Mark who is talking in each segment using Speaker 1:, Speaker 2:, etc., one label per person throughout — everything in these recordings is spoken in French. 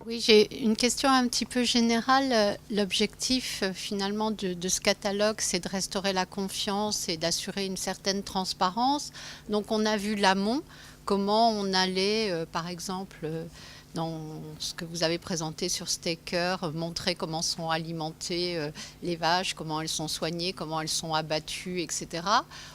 Speaker 1: Oui, j'ai une question un petit peu générale. L'objectif finalement de ce catalogue, c'est de restaurer la confiance et d'assurer une certaine transparence. Donc on a vu l'amont, comment on allait, par exemple, dans ce que vous avez présenté sur Staker, montrer comment sont alimentées les vaches, comment elles sont soignées, comment elles sont abattues, etc.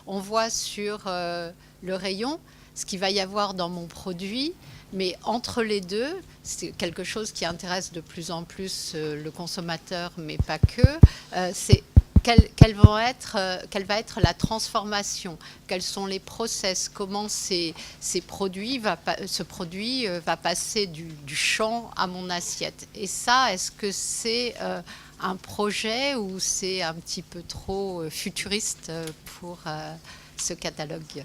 Speaker 1: On voit sur le rayon ce qu'il va y avoir dans mon produit. Mais entre les deux, c'est quelque chose qui intéresse de plus en plus le consommateur, mais pas que. C'est quelle va être la transformation, quels sont les process, comment ce produit va passer du champ à mon assiette. Et ça, est-ce que c'est un projet ou c'est un petit peu trop futuriste pour ce catalogue ?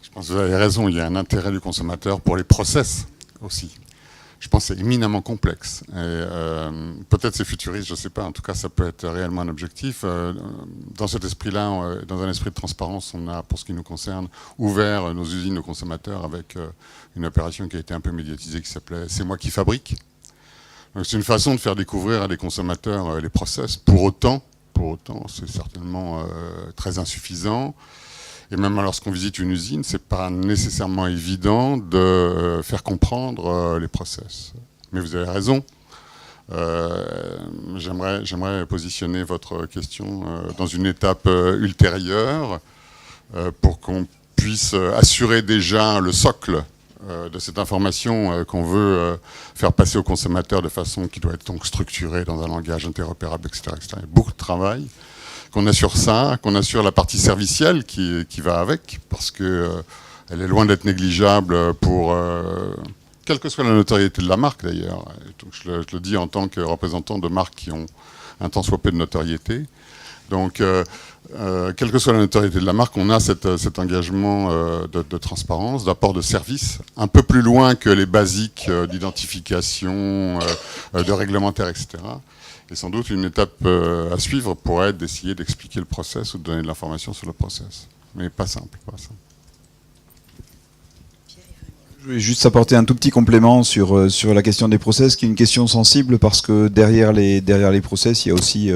Speaker 2: Je pense que vous avez raison, il y a un intérêt du consommateur pour les process aussi. Je pense que c'est éminemment complexe. Peut-être c'est futuriste, je ne sais pas. En tout cas, ça peut être réellement un objectif. Dans cet esprit-là, dans un esprit de transparence, on a, pour ce qui nous concerne, ouvert nos usines aux consommateurs avec une opération qui a été un peu médiatisée qui s'appelait « C'est moi qui fabrique ». Donc c'est une façon de faire découvrir à des consommateurs les process. Pour autant, c'est certainement très insuffisant. Et même lorsqu'on visite une usine, c'est pas nécessairement évident de faire comprendre les process. Mais vous avez raison. J'aimerais positionner votre question dans une étape ultérieure pour qu'on puisse assurer déjà le socle de cette information qu'on veut faire passer aux consommateurs de façon qui doit être donc structurée dans un langage interopérable, etc., etc. Il y a beaucoup de travail. Qu'on assure ça, qu'on assure la partie servicielle qui va avec, parce que elle est loin d'être négligeable pour quelle que soit la notoriété de la marque d'ailleurs. Je le dis en tant que représentant de marques qui ont un tant soit peu de notoriété. Donc, quelle que soit la notoriété de la marque, on a cet engagement de transparence, d'apport de service, un peu plus loin que les basiques d'identification, de réglementaire, etc. Et sans doute une étape à suivre pourrait être d'essayer d'expliquer le process ou de donner de l'information sur le process. Mais pas simple, pas simple.
Speaker 3: Je voulais juste apporter un tout petit complément sur la question des process, qui est une question sensible parce que derrière les process, il y a aussi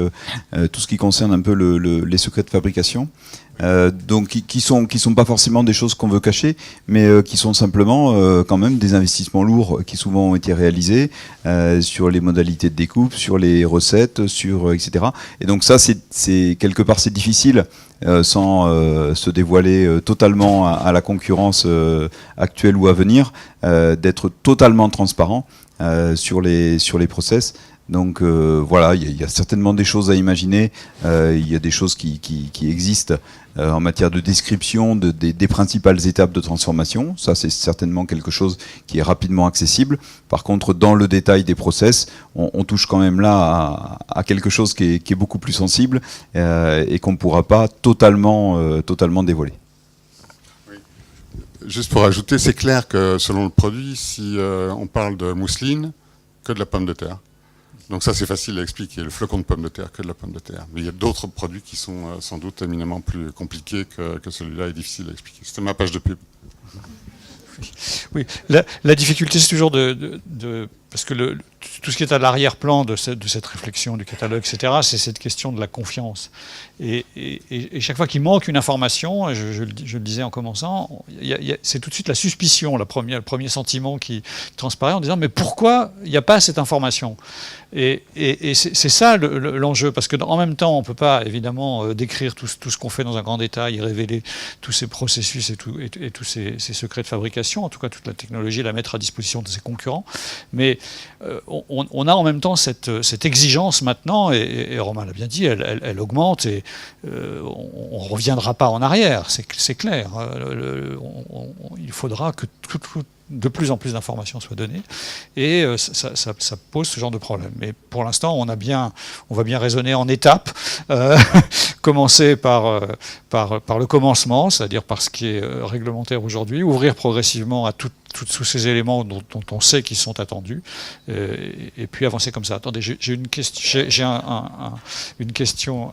Speaker 3: tout ce qui concerne un peu les secrets de fabrication. Donc qui sont pas forcément des choses qu'on veut cacher, mais qui sont simplement quand même des investissements lourds qui souvent ont été réalisés sur les modalités de découpe, sur les recettes, etc. Et donc ça, c'est quelque part c'est difficile sans se dévoiler totalement à la concurrence actuelle ou à venir, d'être totalement transparent sur les process. Donc voilà, il y a certainement des choses à imaginer, il y a des choses qui existent en matière de description des principales étapes de transformation. Ça, c'est certainement quelque chose qui est rapidement accessible. Par contre, dans le détail des process, on touche quand même là à quelque chose qui est beaucoup plus sensible et qu'on ne pourra pas totalement dévoiler.
Speaker 2: Oui. Juste pour ajouter, c'est clair que selon le produit, si on parle de mousseline, que de la pomme de terre. Donc ça, c'est facile à expliquer, le flocon de pomme de terre que de la pomme de terre. Mais il y a d'autres produits qui sont sans doute éminemment plus compliqués que celui-là et difficile à expliquer. C'était ma page de pub.
Speaker 4: Oui, la difficulté, c'est toujours parce que tout ce qui est à l'arrière-plan de cette réflexion du catalogue, etc., c'est cette question de la confiance. Et chaque fois qu'il manque une information, je le disais en commençant, c'est tout de suite la suspicion, le premier sentiment qui transparaît en disant « mais pourquoi il n'y a pas cette information ?» Et c'est ça l'enjeu, parce qu'en même temps, on ne peut pas évidemment décrire tout ce qu'on fait dans un grand détail et révéler tous ces processus et tous ces secrets de fabrication, en tout cas toute la technologie, la mettre à disposition de ses concurrents. Mais on a en même temps cette exigence maintenant, et Romain l'a bien dit, elle augmente, et on ne reviendra pas en arrière, c'est clair. Il faudra que de plus en plus d'informations soient données, et ça pose ce genre de problème. Mais pour l'instant, on va bien raisonner en étapes, commencer par le commencement, c'est-à-dire par ce qui est réglementaire aujourd'hui, ouvrir progressivement à tous ces éléments dont on sait qu'ils sont attendus, et puis avancer comme ça. Attendez, j'ai une question, une question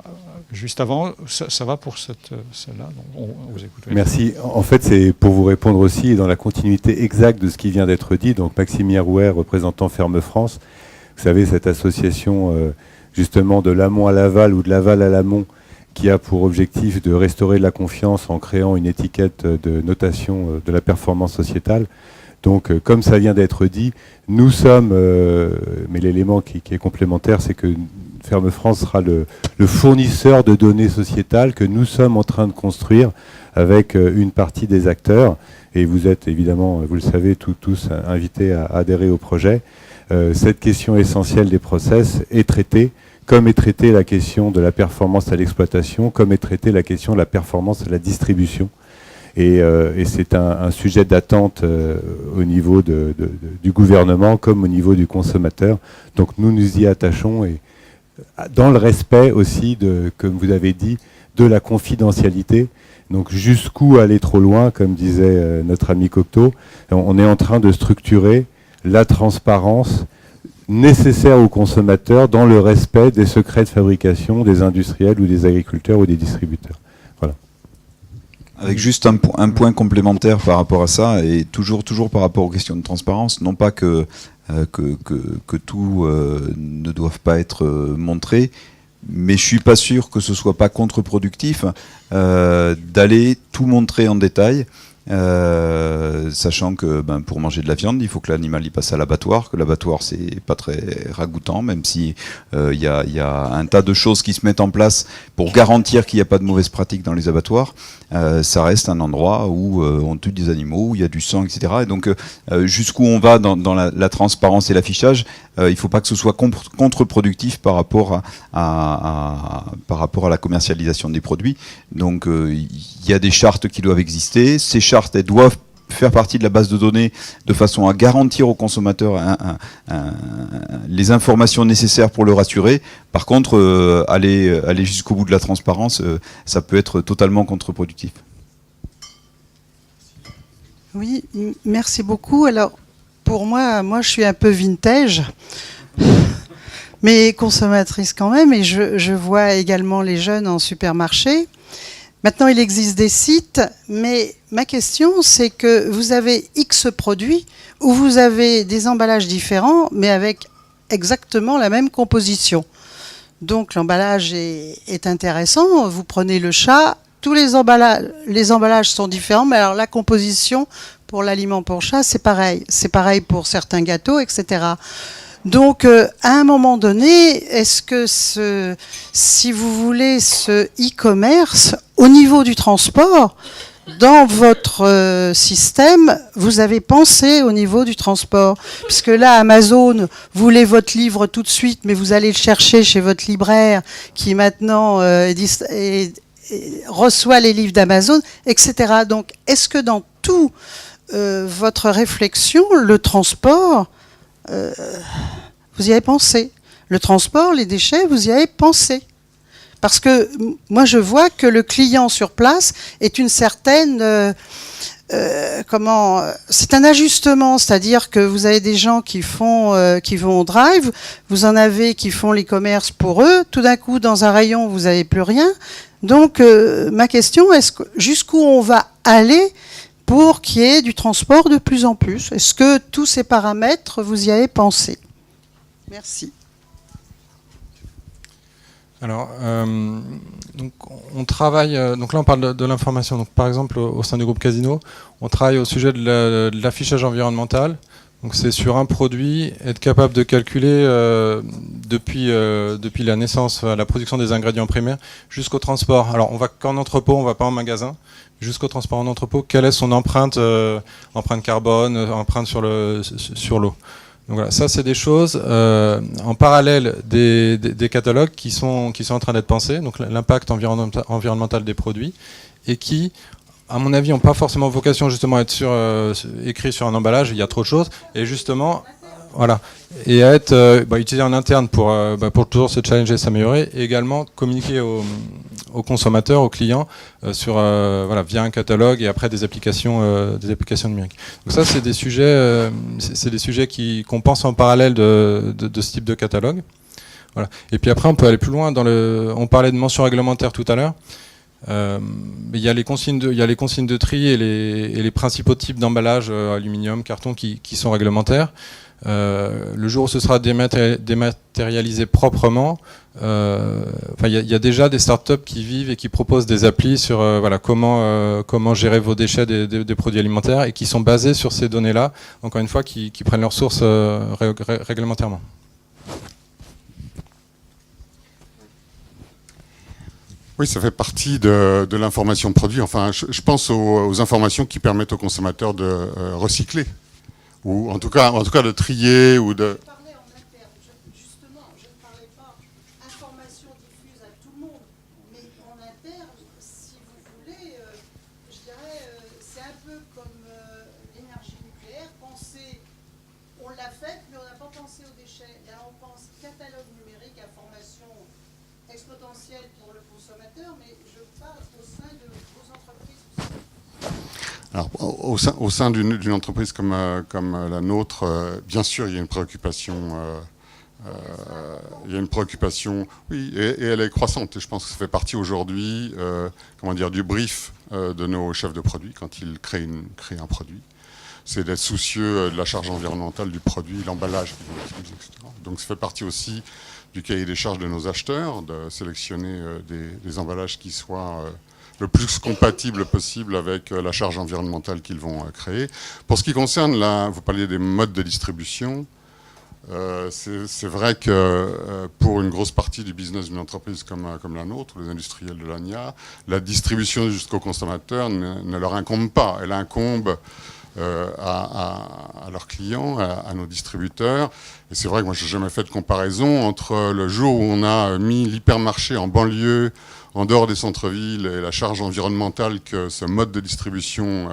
Speaker 4: juste avant. Ça va pour celle-là? On vous écoute.
Speaker 5: Merci. En fait, c'est pour vous répondre aussi, dans la continuité exacte de ce qui vient d'être dit. Donc, Maximien Rouher, représentant Ferme France. Vous savez, cette association, justement, de l'amont à l'aval ou de l'aval à l'amont, qui a pour objectif de restaurer la confiance en créant une étiquette de notation de la performance sociétale. Donc, comme ça vient d'être dit, nous sommes, mais l'élément qui est complémentaire, c'est que Ferme France sera le fournisseur de données sociétales que nous sommes en train de construire avec une partie des acteurs. Et vous êtes évidemment, vous le savez, tous invités à adhérer au projet. Cette question essentielle des process est traitée, comme est traitée la question de la performance à l'exploitation, comme est traitée la question de la performance à la distribution. Et c'est un sujet d'attente au niveau du gouvernement comme au niveau du consommateur. Donc nous nous y attachons, et dans le respect aussi, comme vous avez dit, de la confidentialité. Donc jusqu'où aller trop loin, comme disait notre ami Cocteau. On est en train de structurer la transparence nécessaire aux consommateurs dans le respect des secrets de fabrication des industriels ou des agriculteurs ou des distributeurs. Voilà.
Speaker 3: Avec juste un point complémentaire par rapport à ça, et toujours par rapport aux questions de transparence, non pas que tout ne doive pas être montré, mais je suis pas sûr que ce soit pas contre-productif d'aller tout montrer en détail, sachant que pour manger de la viande, il faut que l'animal y passe à l'abattoir, que l'abattoir c'est pas très ragoûtant, même si il y a un tas de choses qui se mettent en place pour garantir qu'il n'y a pas de mauvaises pratiques dans les abattoirs. Ça reste un endroit où on tue des animaux, où il y a du sang, etc. Et donc jusqu'où on va dans la transparence et l'affichage, il ne faut pas que ce soit contre-productif par rapport à la commercialisation des produits. Donc il y a des chartes qui doivent exister. Ces chartes, elles doivent faire partie de la base de données de façon à garantir aux consommateurs les informations nécessaires pour le rassurer. Par contre, aller jusqu'au bout de la transparence, ça peut être totalement contre-productif.
Speaker 6: Oui, merci beaucoup. Alors, pour moi, je suis un peu vintage, mais consommatrice quand même, et je vois également les jeunes en supermarché. Maintenant, il existe des sites, mais ma question, c'est que vous avez X produits où vous avez des emballages différents, mais avec exactement la même composition. Donc, l'emballage est intéressant. Vous prenez le chat, tous les emballages sont différents, mais alors la composition pour l'aliment pour chat, c'est pareil. C'est pareil pour certains gâteaux, etc. Donc, à un moment donné, est-ce que si vous voulez, ce e-commerce, au niveau du transport, dans votre système, vous avez pensé au niveau du transport? Puisque là, Amazon, vous voulez votre livre tout de suite, mais vous allez le chercher chez votre libraire, qui maintenant reçoit les livres d'Amazon, etc. Donc, est-ce que dans tout votre réflexion, le transport... vous y avez pensé. Le transport, les déchets, vous y avez pensé. Parce que moi, je vois que le client sur place est une certaine... c'est un ajustement, c'est-à-dire que vous avez des gens qui vont au drive, vous en avez qui font l'e-commerce pour eux, tout d'un coup, dans un rayon, vous n'avez plus rien. Donc, ma question, jusqu'où on va aller pour qu'il y ait du transport de plus en plus? Est-ce que tous ces paramètres, vous y avez pensé? Merci.
Speaker 7: Alors, donc on travaille. Donc là, on parle de l'information. Donc, par exemple, au sein du groupe Casino, on travaille au sujet de l'affichage environnemental. Donc, c'est sur un produit, être capable de calculer depuis la naissance, la production des ingrédients primaires, jusqu'au transport. Alors, on va qu'en entrepôt, on va pas en magasin. Jusqu'au transport en entrepôt, quelle est son empreinte carbone, empreinte sur l'eau. Donc voilà, ça c'est des choses en parallèle des catalogues qui sont en train d'être pensés, donc l'impact environnemental des produits, et qui à mon avis, n'ont pas forcément vocation justement à être écrits sur un emballage. Il y a trop de choses. Et justement, voilà, et à être utilisé en interne pour toujours se challenger, s'améliorer, et également communiquer aux consommateurs, aux clients via un catalogue et après des applications numériques. Donc ça, c'est des sujets, qu'on pense en parallèle de ce type de catalogue. Voilà. Et puis après, on peut aller plus loin. On parlait de mentions réglementaires tout à l'heure. Il y a les consignes de tri et les principaux types d'emballage, aluminium, carton, qui sont réglementaires. Le jour où ce sera dématérialisé proprement, il y a déjà des startups qui vivent et qui proposent des applis sur comment gérer vos déchets des produits alimentaires et qui sont basés sur ces données-là, encore une fois, qui prennent leur source réglementairement.
Speaker 2: Oui, ça fait partie de l'information produit. Enfin, je pense aux informations qui permettent aux consommateurs de recycler. Ou en tout cas de trier ou de...
Speaker 6: Je parlais en interne, justement, je ne parlais pas information diffuse à tout le monde, mais en interne, si vous voulez, je dirais, c'est un peu comme l'énergie nucléaire, on l'a faite, mais on n'a pas pensé aux déchets. Là, on pense catalogue numérique, information exponentielle pour le consommateur, mais je parle au sein de vos entreprises aussi.
Speaker 2: Alors, au sein d'une entreprise comme la nôtre, bien sûr, il y a une préoccupation, oui, et elle est croissante. Et je pense que ça fait partie aujourd'hui, du brief de nos chefs de produits quand ils créent un produit. C'est d'être soucieux de la charge environnementale du produit, l'emballage qu'ils vont utiliser, etc. Donc, ça fait partie aussi du cahier des charges de nos acheteurs, de sélectionner des emballages qui soient le plus compatible possible avec la charge environnementale qu'ils vont créer. Pour ce qui concerne, vous parliez des modes de distribution, c'est vrai que pour une grosse partie du business d'une entreprise comme la nôtre, les industriels de l'ANIA, la distribution jusqu'au consommateur ne leur incombe pas. Elle incombe à leurs clients, à nos distributeurs. Et c'est vrai que moi, je n'ai jamais fait de comparaison entre le jour où on a mis l'hypermarché en banlieue, en dehors des centres-villes, et la charge environnementale que ce mode de distribution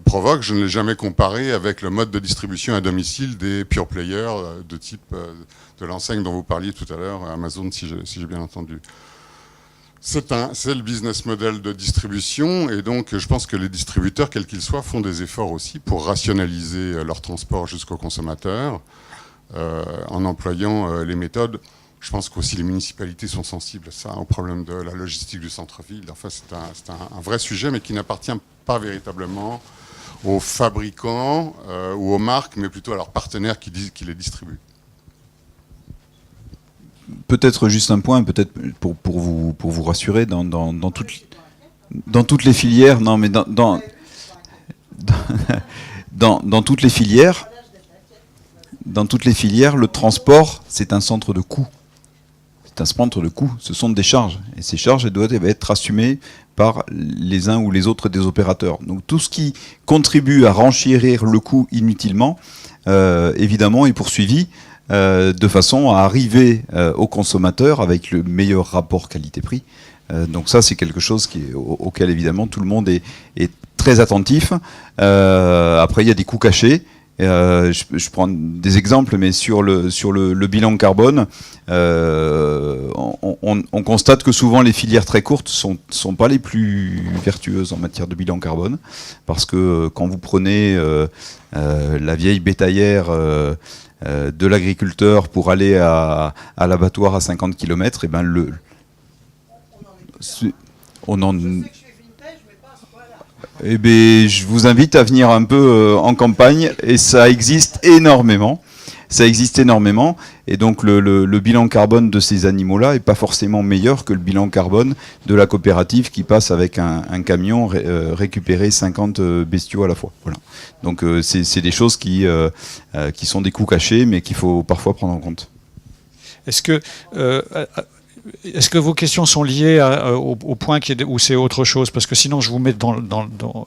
Speaker 2: provoque. Je ne l'ai jamais comparé avec le mode de distribution à domicile des pure players de type de l'enseigne dont vous parliez tout à l'heure, Amazon, si j'ai bien entendu. C'est le business model de distribution, et donc je pense que les distributeurs, quels qu'ils soient, font des efforts aussi pour rationaliser leur transport jusqu'au consommateur en employant les méthodes. Je pense qu'aussi les municipalités sont sensibles à ça, au problème de la logistique du centre-ville. Enfin, c'est un vrai sujet, mais qui n'appartient pas véritablement aux fabricants ou aux marques, mais plutôt à leurs partenaires qui les distribuent.
Speaker 3: Peut-être juste un point, peut-être pour vous rassurer, dans toutes les filières, non mais dans toutes les filières, le transport, c'est un centre de coût. C'est un centre de coût, ce sont des charges. Et ces charges, elles doivent être assumées par les uns ou les autres des opérateurs. Donc tout ce qui contribue à renchérir le coût inutilement, évidemment, est poursuivi de façon à arriver au consommateur avec le meilleur rapport qualité-prix. Donc ça, c'est quelque chose auquel, évidemment, tout le monde est très attentif. Après, il y a des coûts cachés. Je prends des exemples, mais sur le bilan carbone, on constate que souvent les filières très courtes sont pas les plus vertueuses en matière de bilan carbone, parce que quand vous prenez la vieille bétaillère de l'agriculteur pour aller à l'abattoir à 50 km, et ben eh bien, je vous invite à venir un peu en campagne, et ça existe énormément. Ça existe énormément, et donc le bilan carbone de ces animaux-là n'est pas forcément meilleur que le bilan carbone de la coopérative qui passe avec un camion récupérer 50 bestiaux à la fois. Voilà. Donc c'est des choses qui sont des coûts cachés, mais qu'il faut parfois prendre en compte.
Speaker 4: Est-ce que vos questions sont liées au point où c'est autre chose? Parce que sinon, je vous mets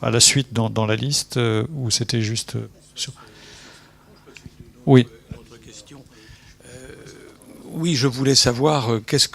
Speaker 4: à la suite dans la liste, où c'était juste... Oui.
Speaker 8: Oui, je voulais savoir qu'est-ce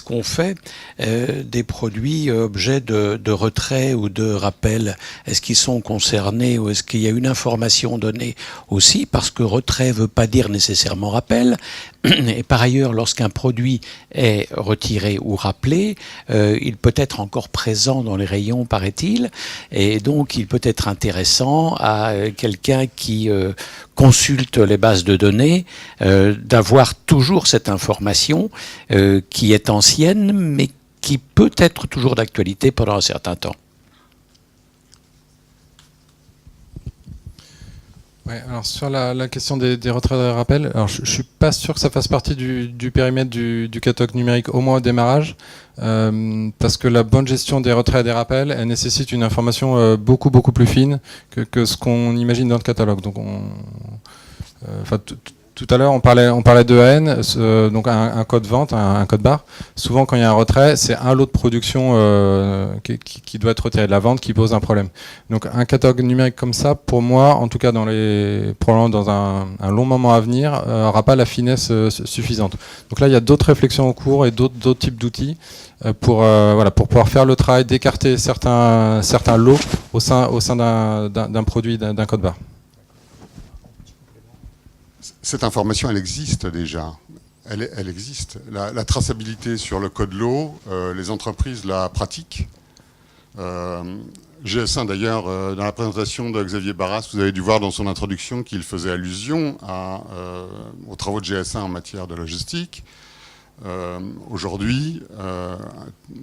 Speaker 8: qu'on fait des produits objets de retrait ou de rappel. Est-ce qu'ils sont concernés ou est-ce qu'il y a une information donnée aussi? Parce que retrait ne veut pas dire nécessairement rappel. Et par ailleurs, lorsqu'un produit est retiré ou rappelé, il peut être encore présent dans les rayons, paraît-il. Et donc, il peut être intéressant à quelqu'un qui consulte les bases de données d'avoir toujours cette information qui est ancienne, mais qui peut être toujours d'actualité pendant un certain temps.
Speaker 7: Ouais, alors sur la question des retraits et des rappels, alors je suis pas sûr que ça fasse partie du périmètre du catalogue numérique, au moins au démarrage, parce que la bonne gestion des retraits et des rappels, elle nécessite une information beaucoup plus fine que ce qu'on imagine dans le catalogue. Donc tout à l'heure, on parlait d'EAN, donc un code vente, un code barre. Souvent, quand il y a un retrait, c'est un lot de production qui doit être retiré de la vente qui pose un problème. Donc, un catalogue numérique comme ça, pour moi, en tout cas probablement dans un long moment à venir, n'aura pas la finesse suffisante. Donc là, il y a d'autres réflexions en cours et d'autres types d'outils pour pouvoir faire le travail d'écarter certains lots au sein d'un produit, d'un code barre.
Speaker 2: Cette information, elle existe déjà. Elle existe. La traçabilité sur le code lot, les entreprises la pratiquent. GS1, d'ailleurs, dans la présentation de Xavier Barras, vous avez dû voir dans son introduction qu'il faisait allusion aux travaux de GS1 en matière de logistique. Aujourd'hui,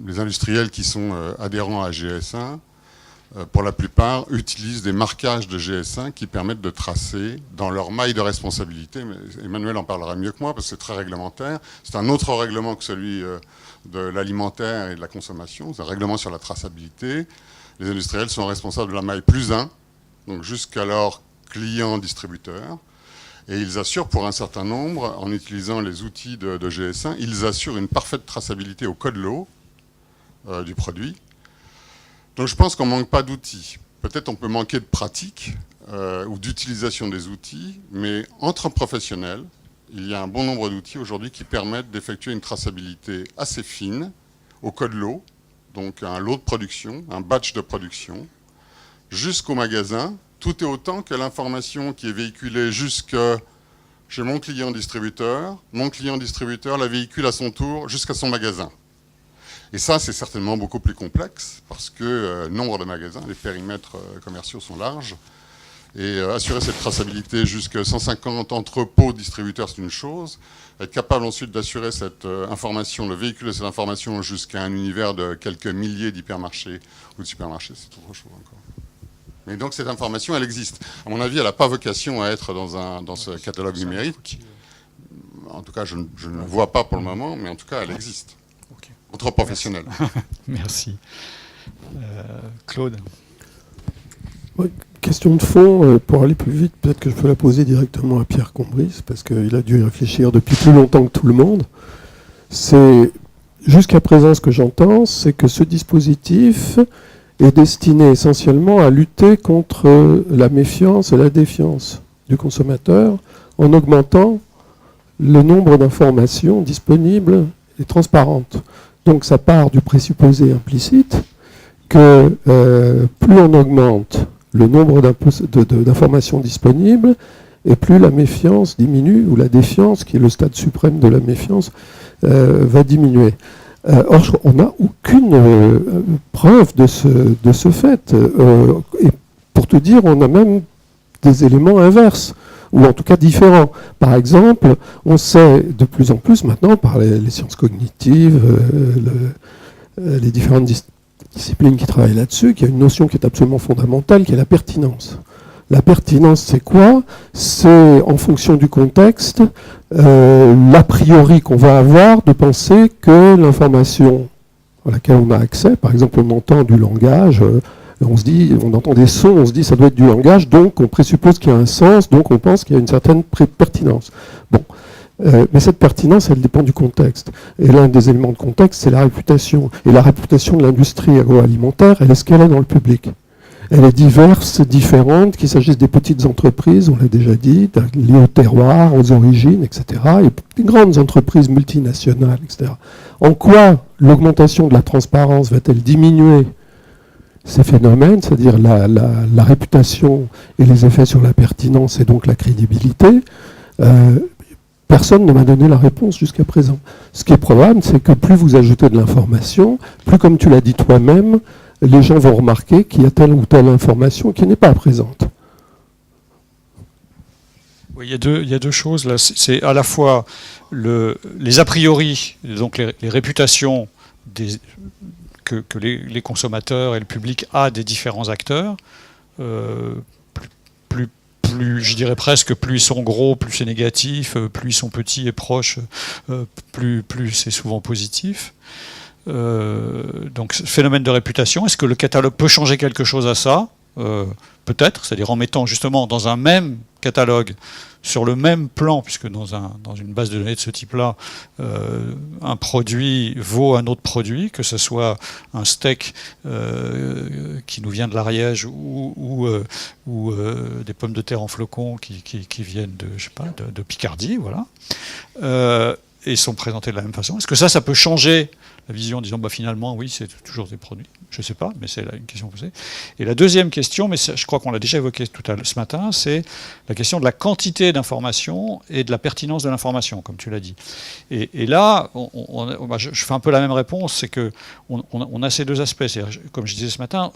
Speaker 2: les industriels qui sont adhérents à GS1, pour la plupart, utilisent des marquages de GS1 qui permettent de tracer dans leur maille de responsabilité. Mais Emmanuel en parlera mieux que moi parce que c'est très réglementaire. C'est un autre règlement que celui de l'alimentaire et de la consommation. C'est un règlement sur la traçabilité. Les industriels sont responsables de la maille +1, donc jusqu'à leur client-distributeur. Et ils assurent pour un certain nombre, en utilisant les outils de GS1, ils assurent une parfaite traçabilité au code lot du produit. Donc je pense qu'on ne manque pas d'outils. Peut-être on peut manquer de pratique ou d'utilisation des outils, mais entre professionnels, il y a un bon nombre d'outils aujourd'hui qui permettent d'effectuer une traçabilité assez fine au code lot, donc un lot de production, un batch de production, jusqu'au magasin. Tout est autant que l'information qui est véhiculée jusque chez mon client distributeur la véhicule à son tour jusqu'à son magasin. Et ça, c'est certainement beaucoup plus complexe parce que nombre de magasins, les périmètres commerciaux sont larges. Et assurer cette traçabilité jusqu'à 150 entrepôts distributeurs, c'est une chose. Être capable ensuite d'assurer cette information, de véhiculer cette information jusqu'à un univers de quelques milliers d'hypermarchés ou de supermarchés, c'est autre chose encore. Mais donc cette information, elle existe. À mon avis, elle n'a pas vocation à être dans ce catalogue numérique. En tout cas, je ne le vois pas pour le moment, mais en tout cas, elle existe. Entre professionnels.
Speaker 4: Merci. Claude.
Speaker 9: Ouais, question de fond, pour aller plus vite, peut-être que je peux la poser directement à Pierre Combris, parce qu'il a dû y réfléchir depuis plus longtemps que tout le monde. C'est, jusqu'à présent, ce que j'entends, c'est que ce dispositif est destiné essentiellement à lutter contre la méfiance et la défiance du consommateur en augmentant le nombre d'informations disponibles et transparentes. Donc ça part du présupposé implicite que plus on augmente le nombre d'informations disponibles et plus la méfiance diminue, ou la défiance, qui est le stade suprême de la méfiance, va diminuer. Or, on n'a aucune preuve de ce fait. Et pour te dire, on a même des éléments inverses, ou en tout cas différents. Par exemple, on sait de plus en plus maintenant, par les sciences cognitives, les différentes disciplines qui travaillent là-dessus, qu'il y a une notion qui est absolument fondamentale, qui est la pertinence. La pertinence, c'est quoi? C'est, en fonction du contexte, l'a priori qu'on va avoir de penser que l'information à laquelle on a accès, par exemple, on entend du langage, on entend des sons, on se dit ça doit être du langage, donc on présuppose qu'il y a un sens, donc on pense qu'il y a une certaine pertinence. Bon. Mais cette pertinence, elle dépend du contexte. Et l'un des éléments de contexte, c'est la réputation. Et la réputation de l'industrie agroalimentaire, elle est ce qu'elle est dans le public. Elle est diverse, différente, qu'il s'agisse des petites entreprises, on l'a déjà dit, liées au terroir, aux origines, etc., et des grandes entreprises multinationales, etc. En quoi l'augmentation de la transparence va-t-elle diminuer ces phénomènes, c'est-à-dire la réputation et les effets sur la pertinence et donc la crédibilité? Personne ne m'a donné la réponse jusqu'à présent. Ce qui est probable, c'est que plus vous ajoutez de l'information, plus, comme tu l'as dit toi-même, les gens vont remarquer qu'il y a telle ou telle information qui n'est pas présente.
Speaker 4: Oui, il y a deux choses là. C'est à la fois les a priori, donc les réputations que les consommateurs et le public a des différents acteurs. Plus, je dirais presque, plus ils sont gros, plus c'est négatif, plus ils sont petits et proches, plus c'est souvent positif. Donc, phénomène de réputation, est-ce que le catalogue peut changer quelque chose à ça? Peut-être, c'est-à-dire en mettant justement dans un même catalogue, sur le même plan, puisque dans une base de données de ce type-là, un produit vaut un autre produit, que ce soit un steak qui nous vient de l'Ariège ou des pommes de terre en flocons qui viennent de Picardie, voilà, et sont présentés de la même façon. Est-ce que ça peut changer la vision en disant finalement oui, c'est toujours des produits? Je ne sais pas, mais c'est là une question posée. Et la deuxième question, mais je crois qu'on l'a déjà évoqué ce matin, c'est la question de la quantité d'informations et de la pertinence de l'information, comme tu l'as dit. Et là, je fais un peu la même réponse, c'est qu'on a ces deux aspects. Comme je disais ce matin,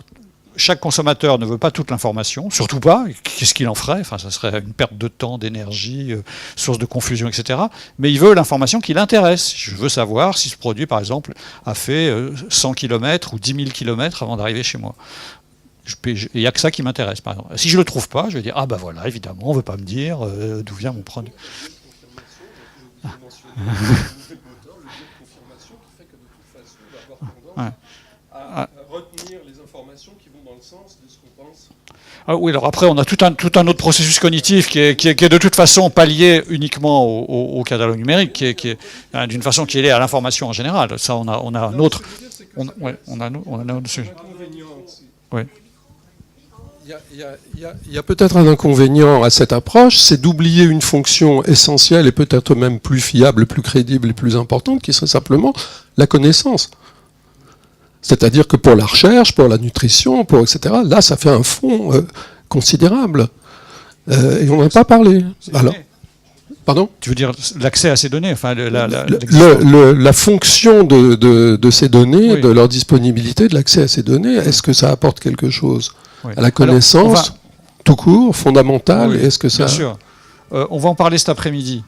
Speaker 4: chaque consommateur ne veut pas toute l'information, surtout pas. Qu'est-ce qu'il en ferait? Enfin, ça serait une perte de temps, d'énergie, source de confusion, etc. Mais il veut l'information qui l'intéresse. Je veux savoir si ce produit, par exemple, a fait 100 km ou 10 000 km avant d'arriver chez moi. Il n'y a que ça qui m'intéresse, par exemple. Si je ne le trouve pas, je vais dire, voilà, évidemment, on ne veut pas me dire d'où vient mon produit.
Speaker 9: Retenir les informations qui vont dans le sens de ce qu'on pense.
Speaker 4: Ah oui, alors après, on a tout un autre processus cognitif qui est de toute façon pas lié uniquement au catalogue numérique, qui est d'une façon qui est lié à l'information en général. Ça, on a un autre. On a un autre sujet. Oui.
Speaker 9: Il y a peut-être un inconvénient à cette approche, c'est d'oublier une fonction essentielle et peut-être même plus fiable, plus crédible et plus importante, qui serait simplement la connaissance. C'est-à-dire que pour la recherche, pour la nutrition, etc., là, ça fait un fonds considérable. Et on n'en a pas parlé. Alors, pardon ?
Speaker 4: Tu veux dire l'accès à ces données, enfin,
Speaker 9: la fonction de ces données, oui, de leur disponibilité, de l'accès à ces données, est-ce que ça apporte quelque chose, oui, à la connaissance tout court, fondamentale, oui, est-ce que ça...
Speaker 4: Bien sûr. On va en parler cet après-midi.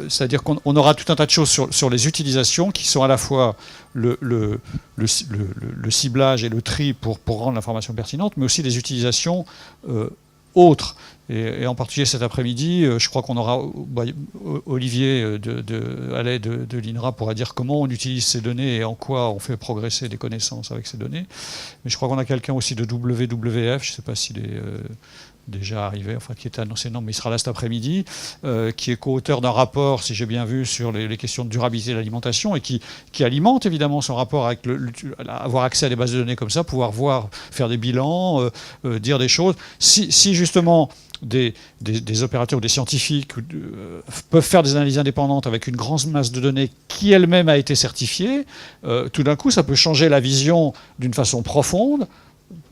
Speaker 4: C'est-à-dire qu'on aura tout un tas de choses sur les utilisations qui sont à la fois le ciblage et le tri pour rendre l'information pertinente, mais aussi des utilisations autres. Et en particulier cet après-midi, je crois qu'on aura Olivier de l'INRA pourra dire comment on utilise ces données et en quoi on fait progresser des connaissances avec ces données. Mais je crois qu'on a quelqu'un aussi de WWF, je ne sais pas s'il est... déjà arrivé, enfin qui était annoncé, non, mais il sera là cet après-midi, qui est co-auteur d'un rapport, si j'ai bien vu, sur les questions de durabilité de l'alimentation et qui alimente évidemment son rapport avec avoir accès à des bases de données comme ça, pouvoir faire des bilans, dire des choses. Si justement des opérateurs ou des scientifiques peuvent faire des analyses indépendantes avec une grande masse de données qui elle-même a été certifiée, tout d'un coup ça peut changer la vision d'une façon profonde,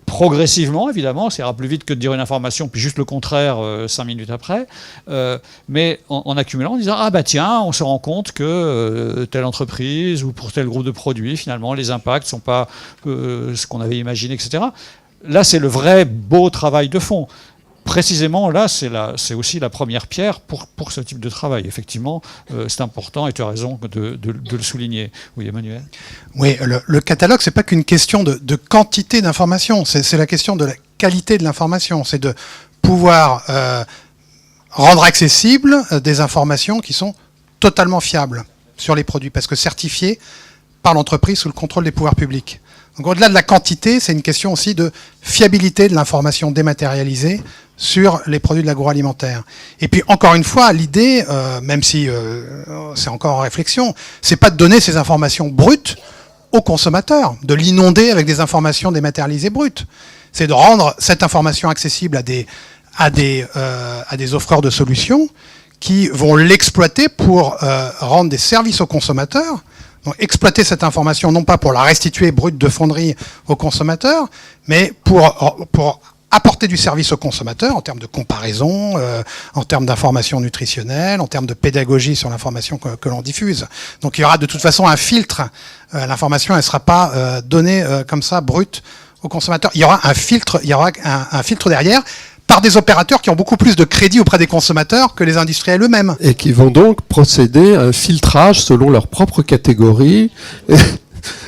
Speaker 4: progressivement, évidemment, ça ira plus vite que de dire une information, puis juste le contraire 5 minutes après, mais en accumulant, en disant « Ah bah tiens, on se rend compte que telle entreprise ou pour tel groupe de produits, finalement, les impacts ne sont pas ce qu'on avait imaginé, etc. » Là, c'est le vrai beau travail de fond. Précisément, là, c'est aussi la première pierre pour ce type de travail. Effectivement, c'est important, et tu as raison de le souligner. Oui, Emmanuel ?
Speaker 10: Oui, le catalogue, c'est pas qu'une question de quantité d'informations, c'est la question de la qualité de l'information. C'est de pouvoir rendre accessibles des informations qui sont totalement fiables sur les produits, parce que certifiées par l'entreprise sous le contrôle des pouvoirs publics. Donc au-delà de la quantité, c'est une question aussi de fiabilité de l'information dématérialisée sur les produits de l'agroalimentaire. Et puis encore une fois, l'idée, même si c'est encore en réflexion, c'est pas de donner ces informations brutes au consommateur, de l'inonder avec des informations dématérialisées brutes. C'est de rendre cette information accessible à des offreurs de solutions qui vont l'exploiter pour rendre des services aux consommateurs. Donc exploiter cette information non pas pour la restituer brute de fonderie aux consommateurs, mais pour apporter du service aux consommateurs en termes de comparaison, en termes d'information nutritionnelle, en termes de pédagogie sur l'information que l'on diffuse. Donc il y aura de toute façon un filtre. L'information, elle ne sera pas donnée comme ça, brute, aux consommateurs. Il y aura un filtre derrière, par des opérateurs qui ont beaucoup plus de crédit auprès des consommateurs que les industriels eux-mêmes.
Speaker 9: Et qui vont donc procéder à un filtrage selon leur propre catégorie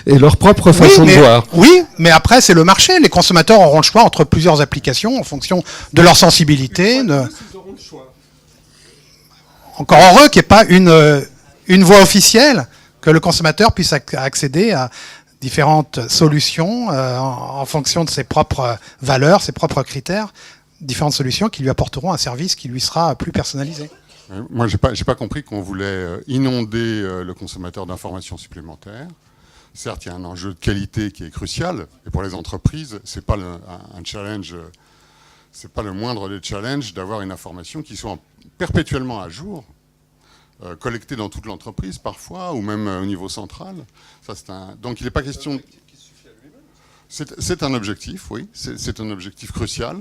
Speaker 9: et leur propre façon de voir.
Speaker 10: Oui, mais après, c'est le marché. Les consommateurs auront le choix entre plusieurs applications en fonction de leur sensibilité. Encore heureux qu'il n'y ait pas une voie officielle, que le consommateur puisse accéder à différentes solutions en fonction de ses propres valeurs, ses propres critères, différentes solutions qui lui apporteront un service qui lui sera plus personnalisé.
Speaker 2: Moi, j'ai pas compris qu'on voulait inonder le consommateur d'informations supplémentaires. Certes, il y a un enjeu de qualité qui est crucial, et pour les entreprises, c'est pas un challenge, c'est pas le moindre des challenges d'avoir une information qui soit perpétuellement à jour, collectée dans toute l'entreprise parfois, ou même au niveau central. Ça, donc il n'est pas question. C'est un objectif, oui, c'est un objectif crucial.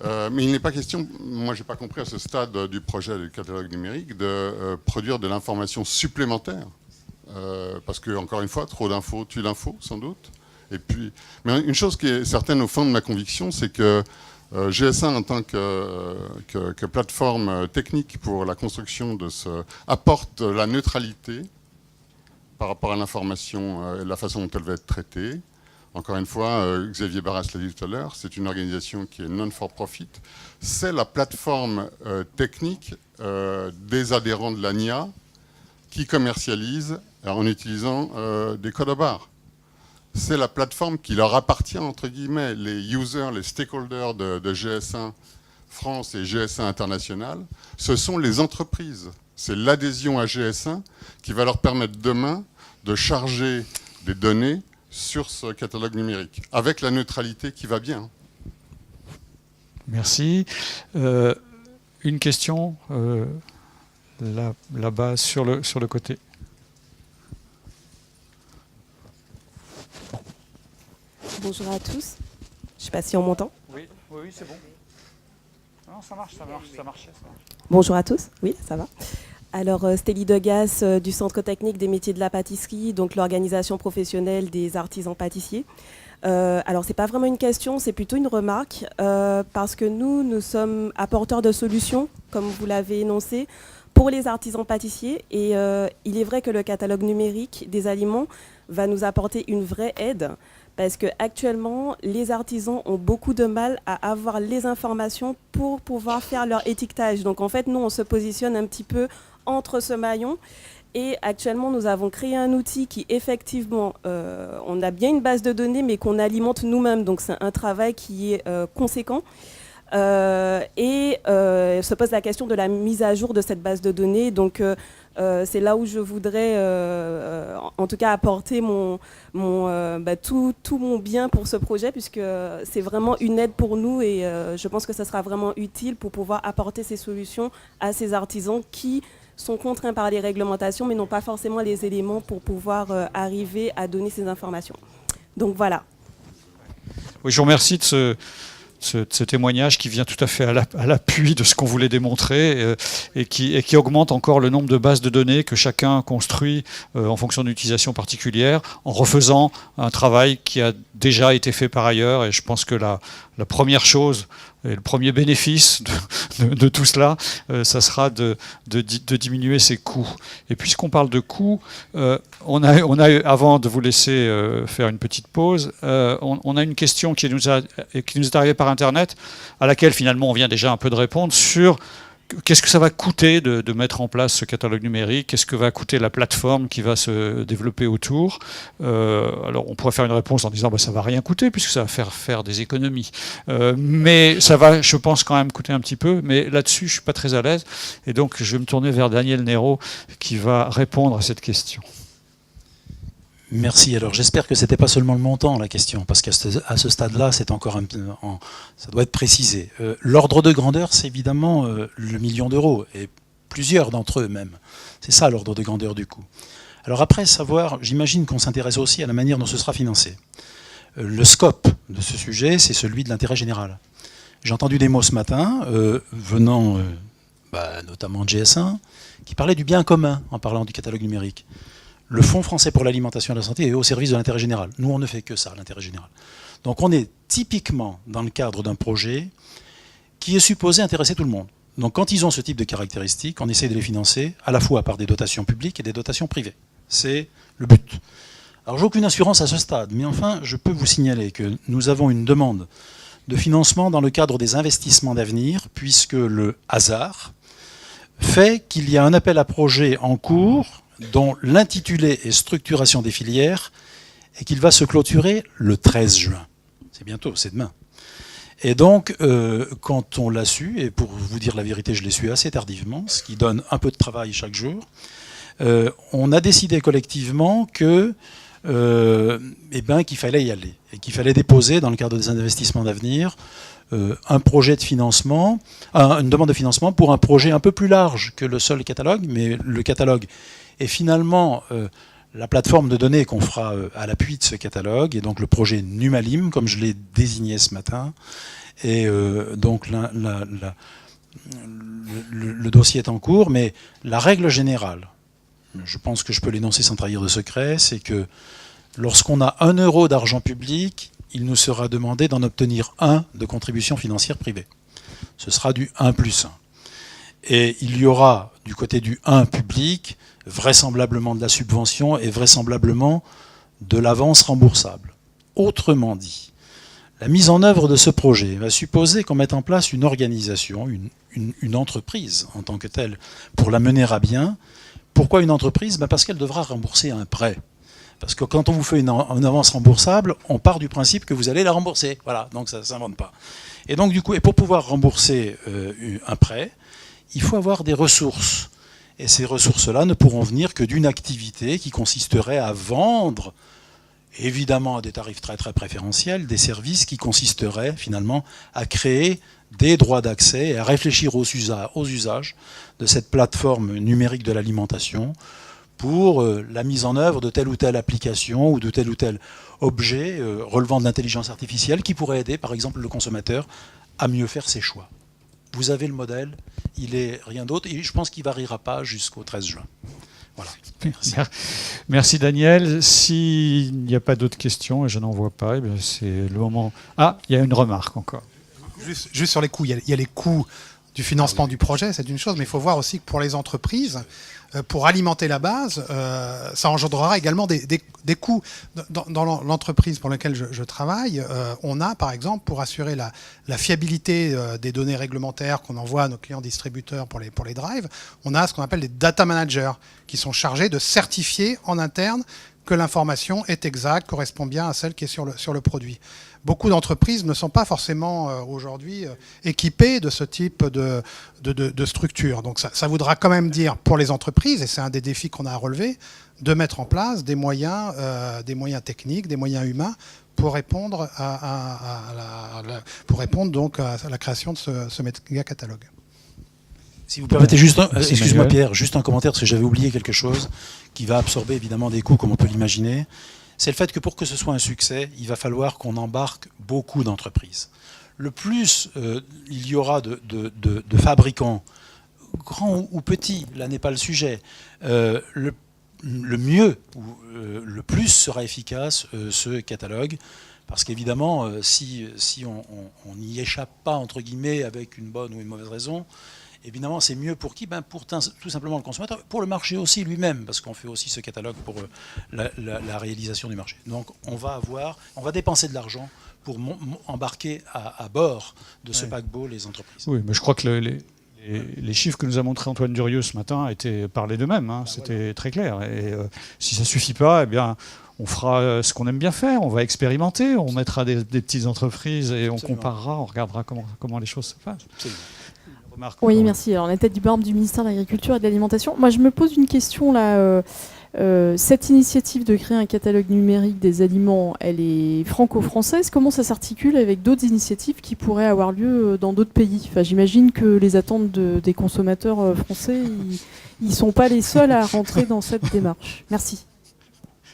Speaker 2: Mais il n'est pas question, moi j'ai pas compris à ce stade du projet du catalogue numérique, de produire de l'information supplémentaire. Parce que, encore une fois, trop d'infos tue l'info, sans doute. Et puis, mais une chose qui est certaine au fond de ma conviction, c'est que GS1, en tant que plateforme technique pour la construction de apporte la neutralité par rapport à l'information et la façon dont elle va être traitée. Encore une fois, Xavier Barras l'a dit tout à l'heure, c'est une organisation qui est non-for-profit. C'est la plateforme technique des adhérents de l'ANIA qui commercialisent en utilisant des codes à barres. C'est la plateforme qui leur appartient, entre guillemets, les users, les stakeholders de GS1 France et GS1 International. Ce sont les entreprises. C'est l'adhésion à GS1 qui va leur permettre demain de charger des données sur ce catalogue numérique, avec la neutralité qui va bien.
Speaker 4: Merci. Une question là-bas sur le côté.
Speaker 11: Bonjour à tous. Je ne sais pas si on m'entend.
Speaker 4: Oui, c'est bon. Non, ça marche.
Speaker 11: Bonjour à tous. Oui, ça va. Alors, Stélie Degas du Centre technique des métiers de la pâtisserie, donc l'organisation professionnelle des artisans pâtissiers. Alors, ce n'est pas vraiment une question, c'est plutôt une remarque, parce que nous sommes apporteurs de solutions, comme vous l'avez énoncé, pour les artisans pâtissiers. Et il est vrai que le catalogue numérique des aliments va nous apporter une vraie aide, parce qu'actuellement, les artisans ont beaucoup de mal à avoir les informations pour pouvoir faire leur étiquetage. Donc, en fait, nous, on se positionne un petit peu entre ce maillon. Et actuellement, nous avons créé un outil qui, effectivement, on a bien une base de données, mais qu'on alimente nous-mêmes. Donc, c'est un travail qui est conséquent. Et se pose la question de la mise à jour de cette base de données. Donc, c'est là où je voudrais, en tout cas, apporter tout mon bien pour ce projet, puisque c'est vraiment une aide pour nous. Et je pense que ça sera vraiment utile pour pouvoir apporter ces solutions à ces artisans qui sont contraints par les réglementations, mais n'ont pas forcément les éléments pour pouvoir arriver à donner ces informations. Donc voilà.
Speaker 4: Oui, je vous remercie de ce témoignage qui vient tout à fait à l'appui de ce qu'on voulait démontrer et qui augmente encore le nombre de bases de données que chacun construit en fonction d'une utilisation particulière, en refaisant un travail qui a déjà été fait par ailleurs. Et je pense que la première chose et le premier bénéfice de tout cela, ça sera de diminuer ses coûts. Et puisqu'on parle de coûts, on a avant de vous laisser faire une petite pause, on a une question qui nous est arrivée par Internet, à laquelle finalement on vient déjà un peu de répondre, sur qu'est-ce que ça va coûter de mettre en place ce catalogue numérique, qu'est-ce que va coûter la plateforme qui va se développer autour. Alors on pourrait faire une réponse en disant ça va rien coûter puisque ça va faire des économies. Mais ça va, je pense, quand même coûter un petit peu. Mais là-dessus, je suis pas très à l'aise. Et donc je vais me tourner vers Daniel Nero qui va répondre à cette question.
Speaker 12: Merci. Alors j'espère que c'était pas seulement le montant la question, parce qu'à ce stade-là, c'est encore ça doit être précisé. L'ordre de grandeur, c'est évidemment le million d'euros, et plusieurs d'entre eux même. C'est ça l'ordre de grandeur du coût. Alors après, j'imagine qu'on s'intéresse aussi à la manière dont ce sera financé. Le scope de ce sujet, c'est celui de l'intérêt général. J'ai entendu des mots ce matin, venant notamment de GS1, qui parlaient du bien commun en parlant du catalogue numérique. Le Fonds français pour l'alimentation et la santé est au service de l'intérêt général. Nous, on ne fait que ça, l'intérêt général. Donc on est typiquement dans le cadre d'un projet qui est supposé intéresser tout le monde. Donc quand ils ont ce type de caractéristiques, on essaie de les financer à la fois par des dotations publiques et des dotations privées. C'est le but. Alors j'ai aucune assurance à ce stade, mais enfin, je peux vous signaler que nous avons une demande de financement dans le cadre des investissements d'avenir, puisque le hasard fait qu'il y a un appel à projet en cours dont l'intitulé est structuration des filières et qu'il va se clôturer le 13 juin. C'est bientôt, c'est demain. Et donc, quand on l'a su, et pour vous dire la vérité, je l'ai su assez tardivement, ce qui donne un peu de travail chaque jour, on a décidé collectivement qu'il fallait y aller et qu'il fallait déposer dans le cadre des investissements d'avenir un projet de financement, une demande de financement pour un projet un peu plus large que le seul catalogue, mais le catalogue est finalement la plateforme de données qu'on fera à l'appui de ce catalogue, et donc le projet Numalim, comme je l'ai désigné ce matin. Et donc le dossier est en cours, mais la règle générale, je pense que je peux l'énoncer sans trahir de secret, c'est que lorsqu'on a 1 euro d'argent public, il nous sera demandé d'en obtenir 1 de contribution financière privée. Ce sera du 1+1. Et il y aura du côté du 1 public vraisemblablement de la subvention et vraisemblablement de l'avance remboursable. Autrement dit, la mise en œuvre de ce projet va supposer qu'on mette en place une organisation, une entreprise en tant que telle, pour la mener à bien. Pourquoi une entreprise ? Parce qu'elle devra rembourser un prêt. Parce que quand on vous fait une avance remboursable, on part du principe que vous allez la rembourser. Voilà, donc ça ne s'invente pas. Et donc du coup, et pour pouvoir rembourser un prêt, il faut avoir des ressources. Et ces ressources-là ne pourront venir que d'une activité qui consisterait à vendre, évidemment à des tarifs très très préférentiels, des services qui consisteraient finalement à créer des droits d'accès et à réfléchir aux usages de cette plateforme numérique de l'alimentation pour la mise en œuvre de telle ou telle application ou de tel ou tel objet relevant de l'intelligence artificielle qui pourrait aider par exemple le consommateur à mieux faire ses choix. Vous avez le modèle, il est rien d'autre, et je pense qu'il ne variera pas jusqu'au 13 juin. Voilà. Merci.
Speaker 4: Merci Daniel. S'il n'y a pas d'autres questions, et je n'en vois pas, c'est le moment... Ah, il y a une remarque encore.
Speaker 10: Juste sur les coûts, il y a les coûts du financement du projet, c'est une chose, mais il faut voir aussi que pour les entreprises, pour alimenter la base, ça engendrera également des coûts. Dans l'entreprise pour laquelle je travaille, on a par exemple, pour assurer la fiabilité des données réglementaires qu'on envoie à nos clients distributeurs pour les drives, on a ce qu'on appelle des data managers qui sont chargés de certifier en interne que l'information est exacte, correspond bien à celle qui est sur le produit. Beaucoup d'entreprises ne sont pas forcément aujourd'hui équipées de ce type de structure. Donc ça voudra quand même dire pour les entreprises, et c'est un des défis qu'on a à relever, de mettre en place des moyens techniques, des moyens humains pour répondre donc à la création de ce méga catalogue.
Speaker 12: Si vous permettez juste, excuse-moi Pierre, juste un commentaire parce que j'avais oublié quelque chose qui va absorber évidemment des coûts comme on peut l'imaginer. C'est le fait que pour que ce soit un succès, il va falloir qu'on embarque beaucoup d'entreprises. Le plus il y aura de fabricants, grands ou petits, là n'est pas le sujet, le mieux, le plus sera efficace ce catalogue. Parce qu'évidemment, si on n'y échappe pas, entre guillemets, avec une bonne ou une mauvaise raison, évidemment, c'est mieux pour qui ? Pour tout simplement le consommateur, pour le marché aussi lui-même, parce qu'on fait aussi ce catalogue pour la réalisation du marché. Donc on va dépenser de l'argent pour embarquer à bord de ce paquebot les entreprises.
Speaker 4: Oui, mais je crois que les chiffres que nous a montrés Antoine Durieux ce matin parlaient d'eux-mêmes, hein, c'était très clair. Et si ça ne suffit pas, eh bien, on fera ce qu'on aime bien faire, on va expérimenter, on mettra des petites entreprises et on comparera, on regardera comment les choses se passent.
Speaker 12: Absolument.
Speaker 13: Oui, merci. Alors, la tête du barbe du ministère de l'Agriculture et de l'Alimentation. Moi, je me pose une question là. Cette initiative de créer un catalogue numérique des aliments, elle est franco-française. Comment ça s'articule avec d'autres initiatives qui pourraient avoir lieu dans d'autres pays? Enfin, j'imagine que les attentes des consommateurs français, ils ne sont pas les seuls à rentrer dans cette démarche. Merci.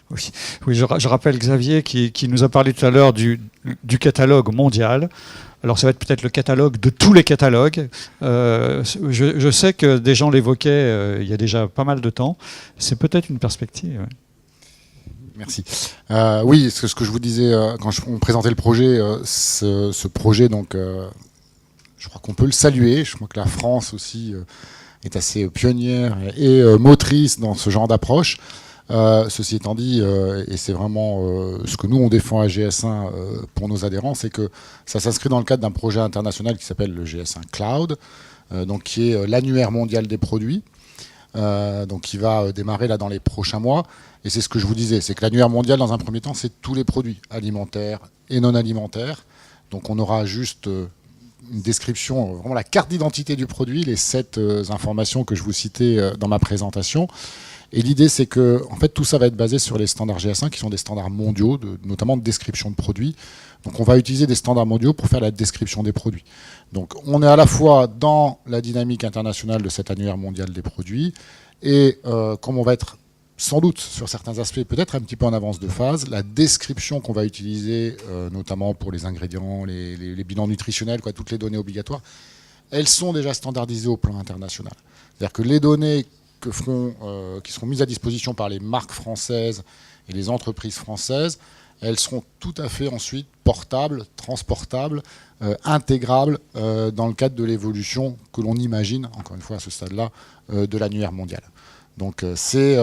Speaker 4: Oui, je rappelle Xavier qui nous a parlé tout à l'heure du catalogue mondial. Alors ça va être peut-être le catalogue de tous les catalogues. Je sais que des gens l'évoquaient il y a déjà pas mal de temps. C'est peut-être une perspective.
Speaker 14: Merci. Oui, ce que je vous disais quand on présentait le projet, ce projet, donc, je crois qu'on peut le saluer. Je crois que la France aussi est assez pionnière et motrice dans ce genre d'approche. Ceci étant dit, et c'est vraiment ce que nous on défend à GS1 pour nos adhérents, c'est que ça s'inscrit dans le cadre d'un projet international qui s'appelle le GS1 Cloud, donc qui est l'annuaire mondial des produits, donc qui va démarrer là dans les prochains mois. Et c'est ce que je vous disais, c'est que l'annuaire mondial dans un premier temps, c'est tous les produits alimentaires et non alimentaires. Donc on aura juste une description, vraiment la carte d'identité du produit, les 7 informations que je vous citais dans ma présentation. Et l'idée, c'est que en fait, tout ça va être basé sur les standards GS1, qui sont des standards mondiaux, notamment de description de produits. Donc on va utiliser des standards mondiaux pour faire la description des produits. Donc on est à la fois dans la dynamique internationale de cet annuaire mondial des produits, et comme on va être sans doute sur certains aspects peut-être un petit peu en avance de phase, la description qu'on va utiliser, notamment pour les ingrédients, les bilans nutritionnels, toutes les données obligatoires, elles sont déjà standardisées au plan international. C'est-à-dire que les données qui seront mises à disposition par les marques françaises et les entreprises françaises, elles seront tout à fait ensuite portables, transportables, intégrables dans le cadre de l'évolution que l'on imagine, encore une fois à ce stade-là, de l'annuaire mondial. Donc c'est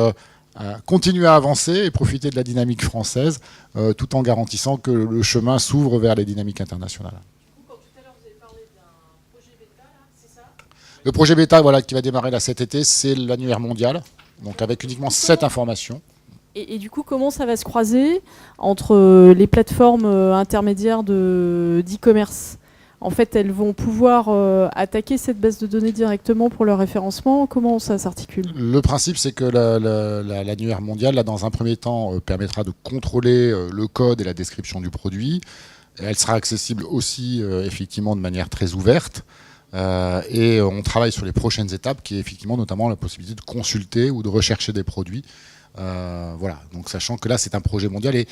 Speaker 14: continuer à avancer et profiter de la dynamique française tout en garantissant que le chemin s'ouvre vers les dynamiques internationales. Le projet bêta qui va démarrer là cet été, c'est l'annuaire mondial, donc avec uniquement 7 informations.
Speaker 13: Et du coup, comment ça va se croiser entre les plateformes intermédiaires d'e-commerce? En fait, elles vont pouvoir attaquer cette base de données directement pour leur référencement. Comment ça s'articule? Le
Speaker 14: principe, c'est que l'annuaire mondial, là, dans un premier temps, permettra de contrôler le code et la description du produit. Elle sera accessible aussi, effectivement, de manière très ouverte. Et on travaille sur les prochaines étapes, qui est effectivement notamment la possibilité de consulter ou de rechercher des produits. Voilà, donc sachant que là c'est un projet mondial et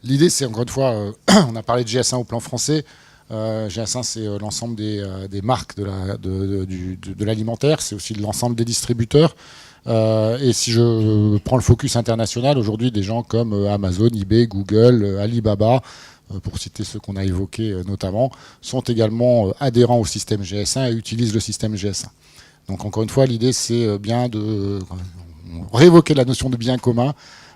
Speaker 14: l'idée c'est encore une fois, on a parlé de GS1 au plan français, GS1 c'est l'ensemble des marques de l'alimentaire, c'est aussi l'ensemble des distributeurs. Et si je prends le focus international, aujourd'hui des gens comme Amazon, eBay, Google, Alibaba, pour citer ceux qu'on a évoqués notamment, sont également adhérents au système GS1 et utilisent le système GS1. Donc encore une fois, l'idée c'est bien de réévoquer la notion de bien commun.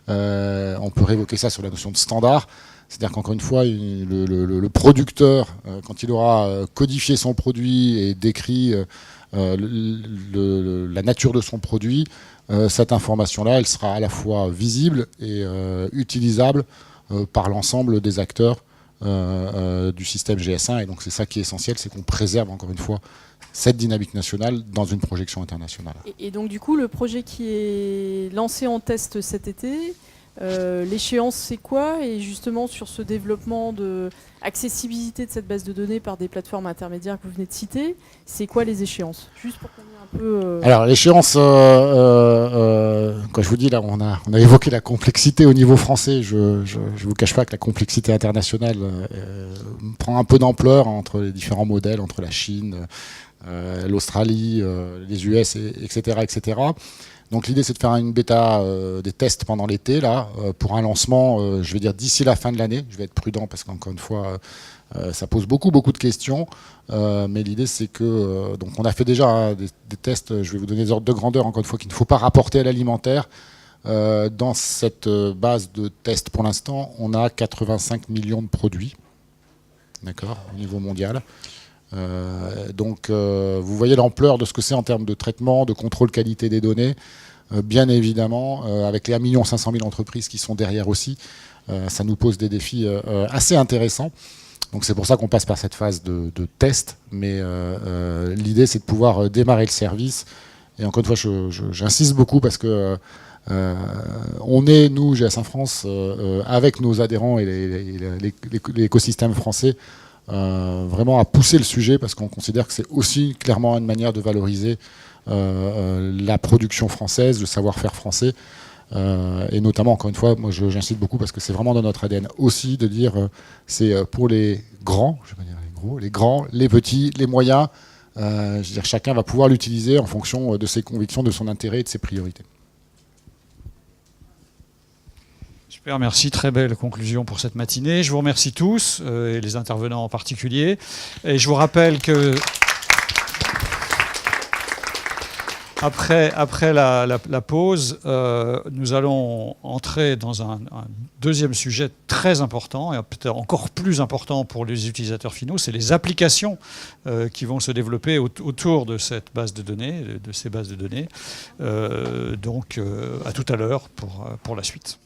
Speaker 14: On peut réévoquer ça sur la notion de standard. C'est-à-dire qu'encore une fois, le producteur, quand il aura codifié son produit et décrit la nature de son produit, cette information-là, elle sera à la fois visible et utilisable par l'ensemble des acteurs du système GS1. Et donc c'est ça qui est essentiel, c'est qu'on préserve encore une fois cette dynamique nationale dans une projection internationale.
Speaker 13: Et donc du coup, le projet qui est lancé en test cet été, l'échéance c'est quoi? Et justement sur ce développement de accessibilité de cette base de données par des plateformes intermédiaires que vous venez de citer, c'est quoi les échéances? Juste pour qu'on ait un peu...
Speaker 14: Alors l'échéance, quand je vous dis là, on a évoqué la complexité au niveau français, je vous cache pas que la complexité internationale prend un peu d'ampleur entre les différents modèles, entre la Chine, l'Australie, les US, etc., etc. Donc l'idée c'est de faire une bêta, des tests pendant l'été là, pour un lancement, je vais dire d'ici la fin de l'année. Je vais être prudent parce qu'encore une fois, ça pose beaucoup de questions. Mais l'idée c'est que, donc on a fait déjà des tests, je vais vous donner des ordres de grandeur encore une fois, qu'il ne faut pas rapporter à l'alimentaire. Dans cette base de tests pour l'instant, on a 85 millions de produits, d'accord, au niveau mondial. Donc vous voyez l'ampleur de ce que c'est en termes de traitement, de contrôle qualité des données, bien évidemment, avec les 1 500 000 entreprises qui sont derrière aussi, ça nous pose des défis assez intéressants. Donc c'est pour ça qu'on passe par cette phase de test, mais l'idée c'est de pouvoir démarrer le service. Et encore une fois, j'insiste beaucoup parce que On est, nous, GS1 France, avec nos adhérents et l'écosystème français, vraiment à pousser le sujet parce qu'on considère que c'est aussi clairement une manière de valoriser la production française, le savoir-faire français. Et notamment, encore une fois, moi j'insiste beaucoup parce que c'est vraiment dans notre ADN aussi de dire c'est pour les grands, je vais pas dire les gros, les grands, les petits, les moyens. Je veux dire, chacun va pouvoir l'utiliser en fonction de ses convictions, de son intérêt et de ses priorités.
Speaker 4: Super, merci. Très belle conclusion pour cette matinée. Je vous remercie tous, et les intervenants en particulier. Et je vous rappelle que après la pause, nous allons entrer dans un deuxième sujet très important, et peut-être encore plus important pour les utilisateurs finaux, c'est les applications qui vont se développer autour de cette base de données, de ces bases de données. Donc à tout à l'heure pour la suite.